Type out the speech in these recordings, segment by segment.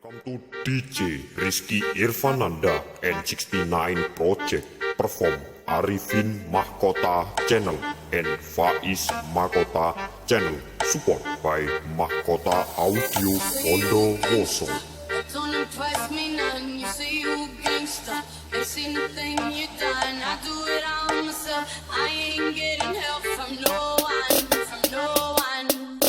Welcome to DJ Rizky Irvananda and 69 Project perform ARIFIN Mahkota channel and FAIZ Mahkota channel, support by Mahkota Audio Bondowoso. Don't impress me none, you say you gangsta. Ain't seen the thing you done, I do it all myself. I ain't getting help from no one, from no one.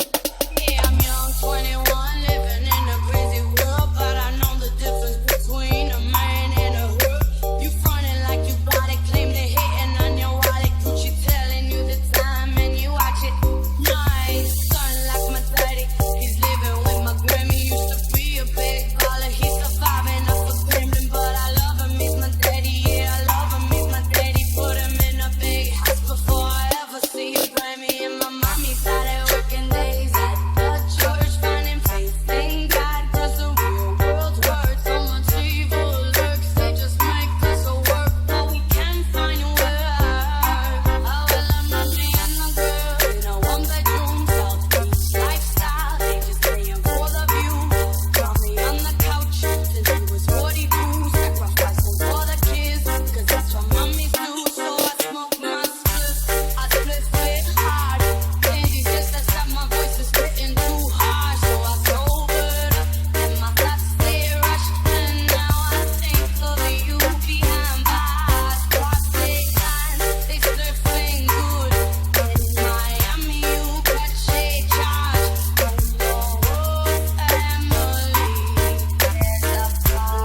Yeah, I'm young, 21, living in a crazy world, but I know the difference between a man and a hood. You frontin' like you bought it, claim they hating on your wallet. Gucci telling you the time and you watch it. Nice, starting like my daddy, he's living with my Grammy. Used to be a big baller, he's surviving off of Gremlin, but I love him, he's my daddy. Yeah, I love him, he's my daddy. Put him in a big house before I ever see a Grammy. And my mommy started working days at the church, finding faith in God, 'cause the real world hurts. So much evil lurks, they just make us work, but we can't find a word. Oh, well, I'm not being a girl in a one-bedroom South Beach lifestyle. They just paying for the view. Got me on the couch since he was 42, sacrificing for the kids, 'cause that's what mommies do. So I smoke my spliff, I split it hard. Andy says that my voice is getting too harsh, so I sobered up and my thoughts stay rushed. And now I think of you behind bars, cross-state lines, they surfing good. And in Miami you catch a charge from your whole family. There's a fight.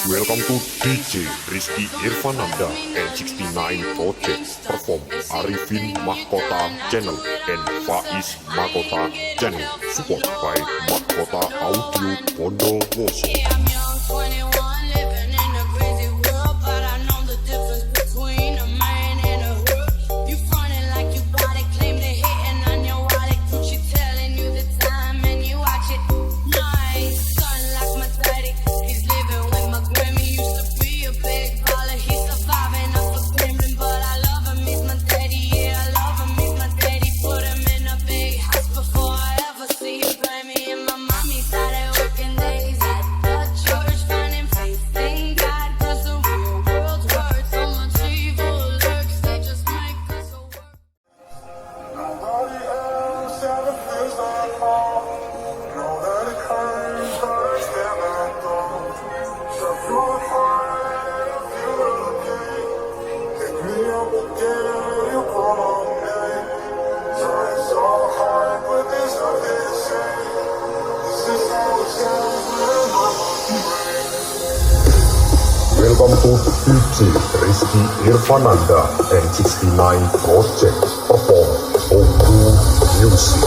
Welcome to DJ Rizky Irvananda and 69 Project perform ARIFIN Mahkota channel and FAIZ Mahkota channel, support by Mahkota Audio Bondowoso. Yeah, I'm young, 21, living in a crazy world, but I know the difference between a man and a hood. You frontin' like you bought it, claim they hating on your wallet. Gucci telling you the time and you watch it. Nice, starting like my daddy, he's living with my Grammy. Used to be a big baller, he's surviving off of Gremlin, but I love him, he's my daddy. Yeah, I love him, he's my daddy. Put him in a big house before I ever see a Grammy. And my mommy started working days at the church, finding faith in God, 'cause the real world hurts. So much evil lurks, they just make us work. Nobody else ever feels like home. Know that it hurts, but I can't let go. Shut your heart, I feel okay. Pick me up again, you call on me. Trying so hard, but there's nothing to say. This is how it sounds when I'm Welcome to DJ Rizky Irvananda and 69 Project perform Oku Music.